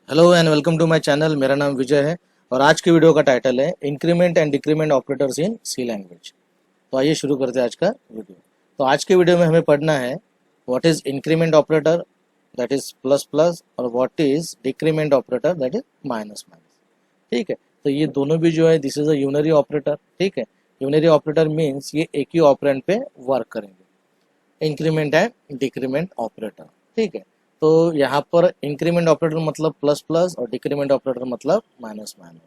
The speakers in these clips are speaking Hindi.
Hello and welcome to my channel. मेरा नाम विजय है और आज की वीडियो का टाइटल है increment and decrement operators in C language. तो आइए शुरू करते हैं आज का वीडियो। तो आज के वीडियो में हमें पढ़ना है what is increment operator, that is plus plus, और what is decrement operator, that is minus minus. ठीक है, तो ये दोनों भी जो है this is a unary operator. ठीक है, यूनरी ऑपरेटर मीन्स ये एक ही ऑपरेंड पे वर्क करेंगे, इंक्रीमेंट एंड डिक्रीमेंट ऑपरेटर। ठीक है, तो यहाँ पर इंक्रीमेंट ऑपरेटर मतलब प्लस प्लस और डिक्रीमेंट ऑपरेटर मतलब माइनस माइनस।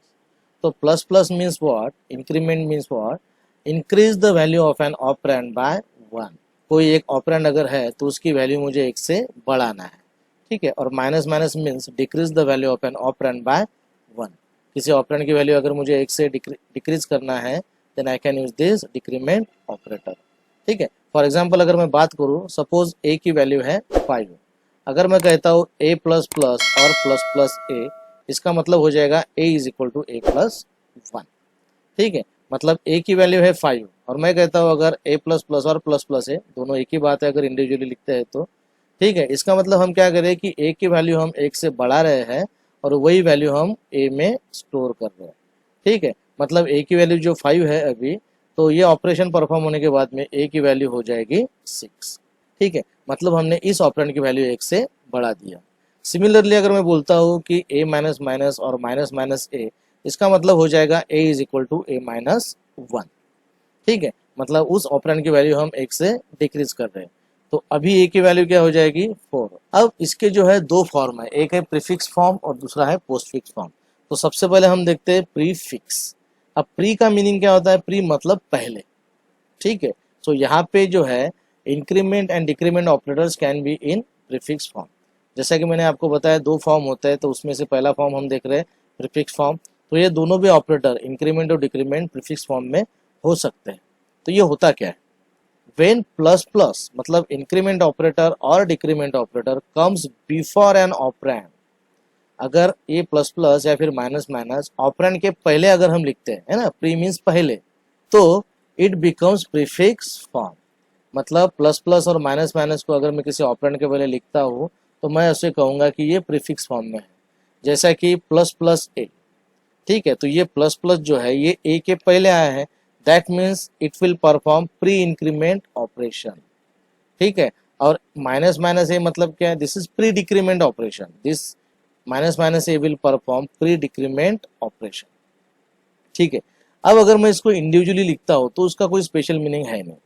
तो plus plus means what, increment means what, increase the value of an operand by one. कोई एक ऑपरेंड अगर है तो उसकी वैल्यू मुझे एक से बढ़ाना है। ठीक है, और minus minus means decrease the value of an operand by one. किसी ऑपरेंड की वैल्यू अगर मुझे एक से डिक्रीज करना है then I can use this decrement operator. ठीक है, फॉर एग्जाम्पल अगर मैं बात करूँ, सपोज ए की वैल्यू है 5। अगर मैं कहता हूँ ए प्लस प्लस और प्लस प्लस ए, इसका मतलब हो जाएगा A is equal to A plus 1। ठीक है, मतलब ए की वैल्यू है 5 और मैं कहता हूँ अगर ए प्लस प्लस और प्लस प्लस है, दोनों एक ही बात है अगर इंडिविजुअली लिखते हैं तो। ठीक है, इसका मतलब हम क्या करें कि ए की वैल्यू हम एक से बढ़ा रहे हैं और वही वैल्यू हम ए में स्टोर कर रहे हैं। ठीक है, मतलब ए की वैल्यू जो 5 है अभी, तो ये ऑपरेशन परफॉर्म होने के बाद में ए की वैल्यू हो जाएगी 6। ठीक है, मतलब हमने इस ऑपरेंड की वैल्यू एक से बढ़ा दिया। सिमिलरली अगर मैं बोलता हूँ कि ए माइनस माइनस और माइनस माइनस ए, इसका मतलब हो जाएगा A is equal to A minus 1। ठीक है, मतलब उस ऑपरेंड की वैल्यू हम एक से डिक्रीज कर रहे हैं। तो अभी ए की वैल्यू क्या हो जाएगी 4। अब इसके जो है दो फॉर्म है, एक है प्रीफिक्स फॉर्म और दूसरा है पोस्टफिक्स फॉर्म। तो सबसे पहले हम देखते हैं प्रीफिक्स। अब प्री का मीनिंग क्या होता है, प्री मतलब पहले। ठीक है, तो यहाँ पे जो है increment and decrement operators can be in prefix form. जैसा कि मैंने आपको बताया दो फॉर्म होता है, तो उसमें से पहला फॉर्म हम देख रहे हैं प्रीफिक्स फॉर्म। तो ये दोनों भी ऑपरेटर इंक्रीमेंट और डिक्रीमेंट प्रीफिक्स फॉर्म में हो सकते हैं। तो ये होता क्या है, वेन प्लस प्लस मतलब इंक्रीमेंट ऑपरेटर और decrement operator comes before N operand. अगर ए प्लस प्लस या फिर माइनस माइनस ऑपरेंड के पहले अगर हम लिखते हैं, है ना, प्री मीन्स पहले, तो इट बिकम्स प्रीफिक्स फॉर्म। मतलब प्लस प्लस और माइनस माइनस को अगर मैं किसी ऑपरेंड के पहले लिखता हूँ तो मैं उसे कहूँगा कि ये प्रीफिक्स फॉर्म में है। जैसा कि प्लस प्लस ए। ठीक है, तो ये प्लस प्लस जो है ये ए के पहले आया है, that means it will perform pre increment operation. ठीक है, और माइनस माइनस ए मतलब क्या है, this is pre decrement operation. This minus minus A will perform pre decrement operation. ठीक है, अब अगर मैं इसको इंडिविजुअली लिखता हूँ तो उसका कोई स्पेशल मीनिंग है नहीं।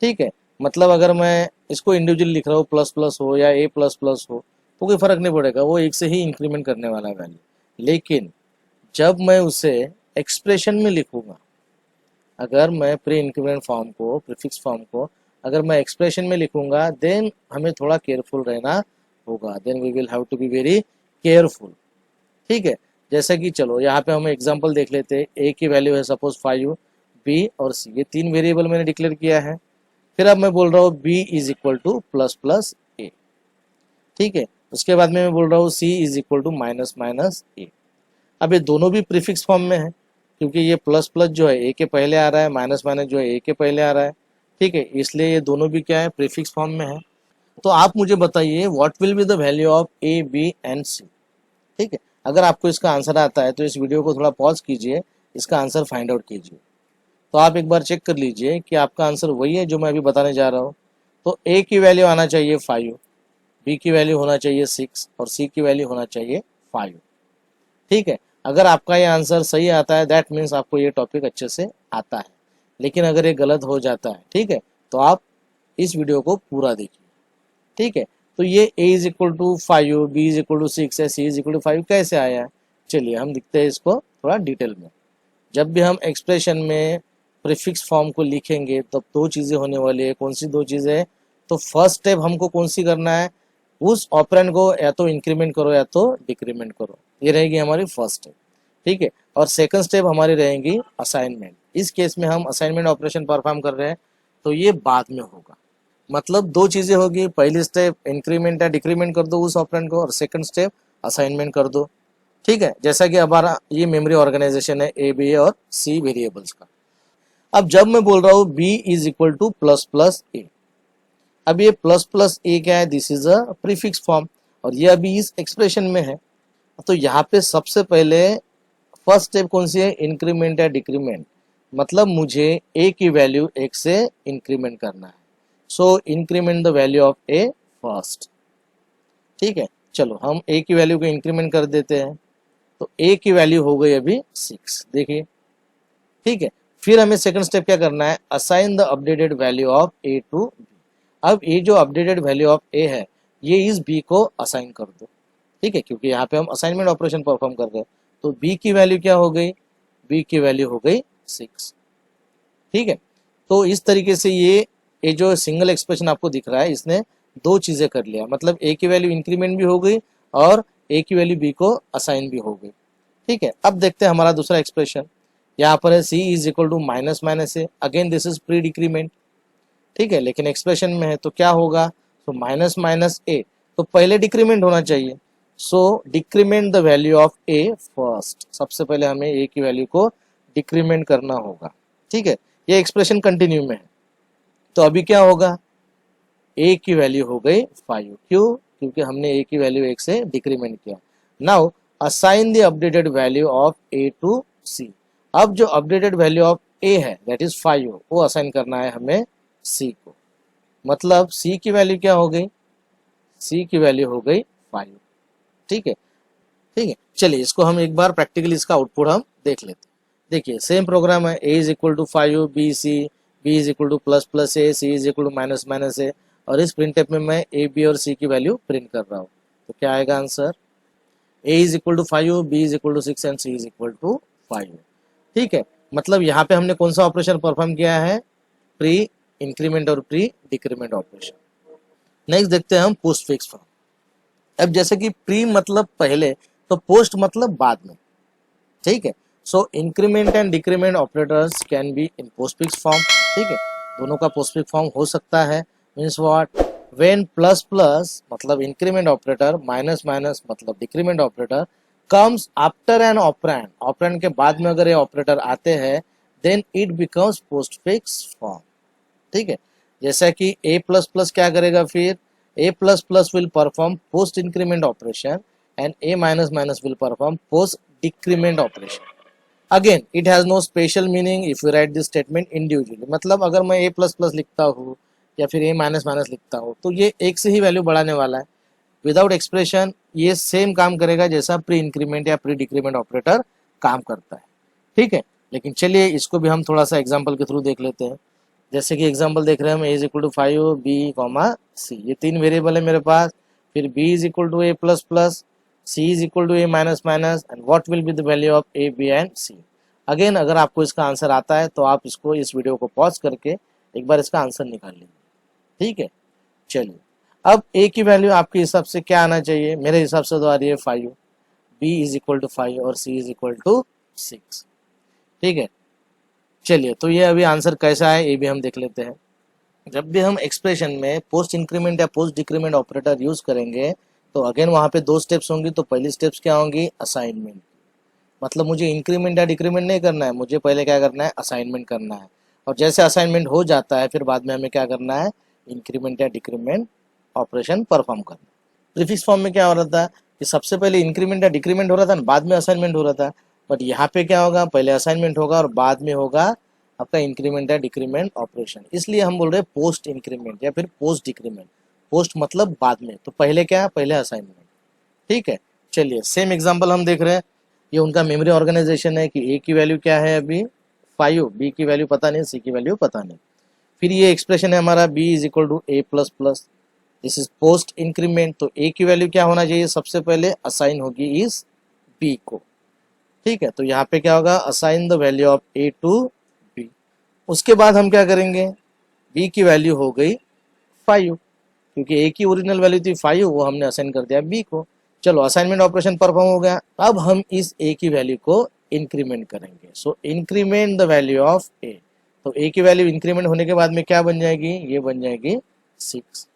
ठीक है, मतलब अगर मैं इसको इंडिविजुअली लिख रहा हूँ, प्लस प्लस हो या ए प्लस प्लस हो, तो कोई फर्क नहीं पड़ेगा, वो एक से ही इंक्रीमेंट करने वाला है वैल्यू। लेकिन जब मैं उसे एक्सप्रेशन में लिखूंगा, अगर मैं प्री इंक्रीमेंट फॉर्म को, प्रीफिक्स फॉर्म को अगर मैं एक्सप्रेशन में लिखूंगा, देन हमें थोड़ा केयरफुल रहना होगा। Then we will have to be very careful. ठीक है, जैसा कि चलो यहाँ पे हम एग्जांपल देख लेते हैं। ए की वैल्यू है सपोज 5, बी और सी, ये तीन वेरिएबल मैंने डिक्लेयर किया है। फिर अब मैं बोल रहा हूँ B is equal to plus plus A. ठीक है, उसके बाद में मैं बोल रहा हूँ C is equal to minus minus A. अब ये दोनों भी प्रीफिक्स फॉर्म में है, क्योंकि ये प्लस प्लस जो है ए के पहले आ रहा है, माइनस माइनस जो है ए के पहले आ रहा है। ठीक है, इसलिए ये दोनों भी क्या है, प्रीफिक्स फॉर्म में है। तो आप मुझे बताइए what will be the value of A B and C. ठीक है, अगर आपको इसका आंसर आता है तो इस वीडियो को थोड़ा पॉज कीजिए, इसका आंसर फाइंड आउट कीजिए। तो आप एक बार चेक कर लीजिए कि आपका आंसर वही है जो मैं अभी बताने जा रहा हूँ। तो ए की वैल्यू आना चाहिए 5, बी की वैल्यू होना चाहिए 6 और सी की वैल्यू होना चाहिए 5। ठीक है, अगर आपका ये आंसर सही आता है दैट मीन्स आपको ये टॉपिक अच्छे से आता है। लेकिन अगर ये गलत हो जाता है, ठीक है, तो आप इस वीडियो को पूरा देखिए। ठीक है, तो ये a is equal to 5, B is equal to 6 है, सी इज इक्वल टू 5 कैसे आया है, चलिए हम दिखते हैं इसको थोड़ा डिटेल में। जब भी हम एक्सप्रेशन में प्रीफिक्स फॉर्म को लिखेंगे तब दो चीज़ें होने वाली है। कौन सी दो चीज़ें, तो फर्स्ट स्टेप हमको कौन सी करना है, उस ऑपरेंड को या तो इंक्रीमेंट करो या तो डिक्रीमेंट करो, ये रहेगी हमारी फर्स्ट स्टेप। ठीक है, और सेकंड स्टेप हमारी रहेंगी असाइनमेंट। इस केस में हम असाइनमेंट ऑपरेशन परफॉर्म कर रहे हैं तो ये बाद में होगा। मतलब दो चीज़ें होगी, पहली स्टेप इंक्रीमेंट या डिक्रीमेंट कर दो उस ऑपरेंड को, और सेकंड स्टेप असाइनमेंट कर दो। ठीक है, जैसा कि हमारा ये मेमोरी ऑर्गेनाइजेशन है ए बी और सी वेरिएबल्स का। अब जब मैं बोल रहा हूँ B is equal to plus plus A, अब ये प्लस प्लस ए क्या है, this is a prefix form और ये अभी इस एक्सप्रेशन में है। तो यहाँ पे सबसे पहले फर्स्ट स्टेप कौन सी है, इंक्रीमेंट या डिक्रीमेंट, मतलब मुझे ए की वैल्यू एक से इंक्रीमेंट करना है। So increment the value of A first. ठीक है, चलो हम ए की वैल्यू को इंक्रीमेंट कर देते हैं। तो ए की वैल्यू हो गई अभी 6, देखिए। ठीक है, फिर हमें सेकंड स्टेप क्या करना है, assign the updated value of A to B. अब ये जो अपडेटेड वैल्यू ऑफ ए है ये इस बी को असाइन कर दो। ठीक है, क्योंकि यहाँ पे हम असाइनमेंट ऑपरेशन परफॉर्म कर रहे हैं। तो बी की वैल्यू क्या हो गई, बी की वैल्यू हो गई 6। ठीक है, तो इस तरीके से ये जो सिंगल एक्सप्रेशन आपको दिख रहा है इसने दो चीजें कर लिया, मतलब ए की वैल्यू इंक्रीमेंट भी हो गई और ए की वैल्यू बी को असाइन भी हो गई। ठीक है, अब देखते हैं हमारा दूसरा एक्सप्रेशन। यहाँ पर है C is equal to minus minus A, again this is pre decrement. ठीक है, लेकिन एक्सप्रेशन में है तो क्या होगा, तो माइनस माइनस ए, तो पहले डिक्रीमेंट होना चाहिए। So decrement the value of A first, सबसे पहले हमें ए की वैल्यू को डिक्रीमेंट करना होगा। ठीक है, ये एक्सप्रेशन कंटिन्यू में है। तो अभी क्या होगा, ए की वैल्यू हो गई 5, क्यों, क्योंकि हमने ए की वैल्यू 1 से डिक्रीमेंट किया। Now assign the updated value of A to C. अब जो अपडेटेड वैल्यू ऑफ ए है दैट इज 5, वो असाइन करना है हमें सी को। मतलब सी की वैल्यू क्या हो गई, सी की वैल्यू हो गई 5। ठीक है, ठीक है, चलिए इसको हम एक बार प्रैक्टिकली इसका आउटपुट हम देख लेते हैं। देखिए सेम प्रोग्राम है, A is equal to 5 B C, B is equal to plus plus A, C is equal to minus minus A, और इस प्रिंटफ में मैं ए बी और सी की वैल्यू प्रिंट कर रहा हूँ। तो क्या आएगा answer, A is equal to 5, B is equal to 6 and C is equal to 5। ठीक है, मतलब यहाँ पे हमने कौन सा ऑपरेशन परफॉर्म किया है, प्री इंक्रीमेंट और प्री डिक्रीमेंट ऑपरेशन। नेक्स्ट देखते हैं हम पोस्ट फिक्स फॉर्म। अब जैसे कि प्री मतलब पहले, तो पोस्ट मतलब बाद में। ठीक है, so increment and decrement operators can be in postfix form. ठीक है, दोनों का पोस्ट फिक्स फॉर्म हो सकता है। Means what, when plus plus मतलब इंक्रीमेंट ऑपरेटर, माइनस माइनस मतलब decrement operator comes after an operand, operand के बाद में अगर ये ऑपरेटर आते हैं then it becomes postfix form. ठीक है, जैसा कि a प्लस प्लस क्या करेगा, फिर a plus plus will perform post increment operation and a minus minus will perform post decrement operation. Again it has no special meaning if you write this statement individually. मतलब अगर मैं a प्लस प्लस लिखता हूँ या फिर a माइनस माइनस लिखता हूँ तो ये एक से ही वैल्यू बढ़ाने वाला है। विदाउट एक्सप्रेशन ये सेम काम करेगा जैसा प्री इंक्रीमेंट या प्री डिक्रीमेंट ऑपरेटर काम करता है। ठीक है, लेकिन चलिए इसको भी हम थोड़ा सा एग्जाम्पल के थ्रू देख लेते हैं। जैसे कि एग्जाम्पल देख रहे हैं हम, A is equal to 5 B comma C, ये 3 वेरिएबल है मेरे पास। फिर B is equal to A plus plus, C is equal to A minus minus, and what will be the value of A B and C. Again अगर आपको इसका आंसर आता है तो आप इसको इस वीडियो को पॉज करके एक बार इसका आंसर निकाल लीजिए। ठीक है, चलिए अब ए की वैल्यू आपके हिसाब से क्या आना चाहिए, मेरे हिसाब से तो आ रही है 5, बी इज इक्वल टू 5 और सी इज इक्वल टू 6। ठीक है, चलिए तो ये अभी आंसर कैसा है ये भी हम देख लेते हैं। जब भी हम एक्सप्रेशन में पोस्ट इंक्रीमेंट या पोस्ट डिक्रीमेंट ऑपरेटर यूज करेंगे तो अगेन वहाँ पे 2 स्टेप्स होंगी। तो पहली स्टेप्स क्या होंगी, असाइनमेंट। मतलब मुझे इंक्रीमेंट या डिक्रीमेंट नहीं करना है, मुझे पहले क्या करना है, असाइनमेंट करना है। और जैसे असाइनमेंट हो जाता है फिर बाद में हमें क्या करना है, इंक्रीमेंट या डिक्रीमेंट ऑपरेशन परफॉर्म करना। प्रीफिक्स फॉर्म में क्या हो रहा था कि सबसे पहले इंक्रीमेंट या डिक्रीमेंट हो रहा था, बाद में असाइनमेंट हो रहा था। बट यहाँ पे क्या होगा, पहले असाइनमेंट होगा और बाद में होगा आपका इंक्रीमेंट या डिक्रीमेंट ऑपरेशन। इसलिए हम बोल रहे हैं पोस्ट इंक्रीमेंट या फिर पोस्ट डिक्रीमेंट। पोस्ट मतलब बाद में, तो पहले क्या, पहले असाइनमेंट। ठीक है, चलिए सेम एग्जांपल हम देख रहे हैं। ये उनका मेमोरी ऑर्गेनाइजेशन है कि ए की वैल्यू क्या है अभी 5, बी की वैल्यू पता नहीं, सी की वैल्यू पता नहीं। फिर ये एक्सप्रेशन है हमारा B is equal to A plus plus, this is post increment. तो ए की वैल्यू क्या होना चाहिए, सबसे पहले असाइन होगी इस बी को। ठीक है, तो यहाँ पे क्या होगा, assign the value of A to B. उसके बाद हम क्या करेंगे, बी की वैल्यू हो गई 5, क्योंकि ए की ओरिजिनल वैल्यू थी 5, वो हमने असाइन कर दिया बी को। चलो असाइनमेंट ऑपरेशन परफॉर्म हो गया। अब हम इस ए की वैल्यू को इंक्रीमेंट करेंगे। सो इंक्रीमेंट द वैल्यू ऑफ ए। तो ए की वैल्यू इंक्रीमेंट होने के बाद में क्या बन जाएगी, ये बन जाएगी 6।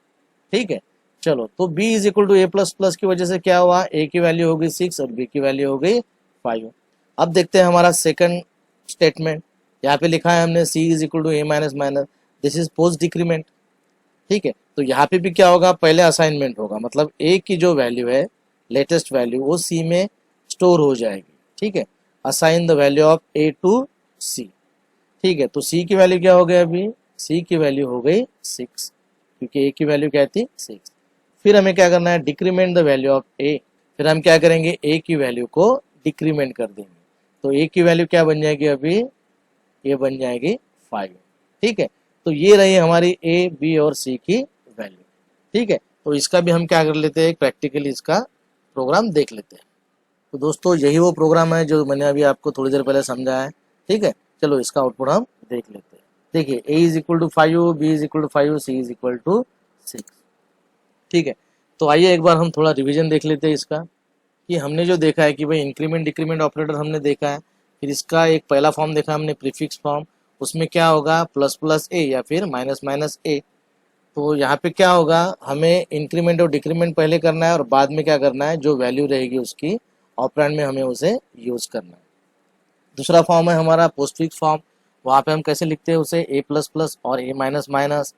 ठीक है, चलो तो b is equal to A plus plus की वजह से क्या हुआ, a की वैल्यू हो गई 6 और b की वैल्यू हो गई 5। अब देखते हैं हमारा सेकंड स्टेटमेंट। यहाँ पे लिखा है हमने c is equal to A minus minus, this is post decrement. ठीक है, तो यहाँ पे भी क्या होगा, पहले असाइनमेंट होगा। मतलब a की जो वैल्यू है लेटेस्ट वैल्यू वो सी में स्टोर हो जाएगी। ठीक है, assign the value of A to C. ठीक है, तो सी की वैल्यू क्या हो गई अभी, सी की वैल्यू हो गई 6, क्योंकि ए की वैल्यू क्या थी 6। फिर हमें क्या करना है, डिक्रीमेंट द वैल्यू ऑफ ए। फिर हम क्या करेंगे, ए की वैल्यू को डिक्रीमेंट कर देंगे। तो ए की वैल्यू क्या बन जाएगी अभी, ये बन जाएगी 5। ठीक है, तो ये रही हमारी ए बी और सी की वैल्यू। ठीक है, तो इसका भी हम क्या कर लेते हैं, प्रैक्टिकली इसका प्रोग्राम देख लेते हैं। तो दोस्तों यही वो प्रोग्राम है जो मैंने अभी आपको थोड़ी देर पहले समझाया है। ठीक है, चलो इसका आउटपुट हम देख लेते हैं। देखिए a is equal to 5, b is equal to 5, c is equal to 6। ठीक है, तो आइए एक बार हम थोड़ा रिवीजन देख लेते हैं इसका, कि हमने जो देखा है कि भाई इंक्रीमेंट डिक्रीमेंट ऑपरेटर हमने देखा है। फिर इसका एक पहला फॉर्म देखा हमने, प्रीफिक्स फॉर्म। उसमें क्या होगा, प्लस प्लस ए या फिर माइनस माइनस ए। तो यहाँ पे क्या होगा, हमें इंक्रीमेंट और डिक्रीमेंट पहले करना है और बाद में क्या करना है, जो वैल्यू रहेगी उसकी ऑपरेंड में हमें उसे यूज करना है। दूसरा फॉर्म है हमारा पोस्टफिक्स फॉर्म। वहाँ पे हम कैसे लिखते हैं उसे, ए प्लस प्लस और ए माइनस माइनस।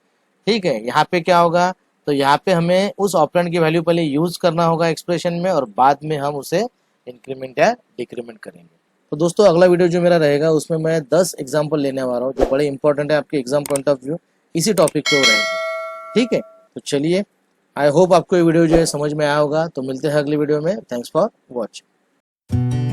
ठीक है, यहाँ पे क्या होगा, तो यहाँ पे हमें उस ऑपरेंड की वैल्यू पहले यूज करना होगा एक्सप्रेशन में और बाद में हम उसे इंक्रीमेंट या डिक्रीमेंट करेंगे। तो दोस्तों अगला वीडियो जो मेरा रहेगा उसमें मैं 10 एग्जाम्पल लेने वाला हूँ जो बड़े इंपॉर्टेंट है आपके एग्जाम पॉइंट ऑफ व्यू, इसी टॉपिक पे रहेंगे। ठीक है, तो चलिए, आई होप आपको ये वीडियो जो है समझ में आया होगा। तो मिलते हैं अगली वीडियो में। Thanks for watching.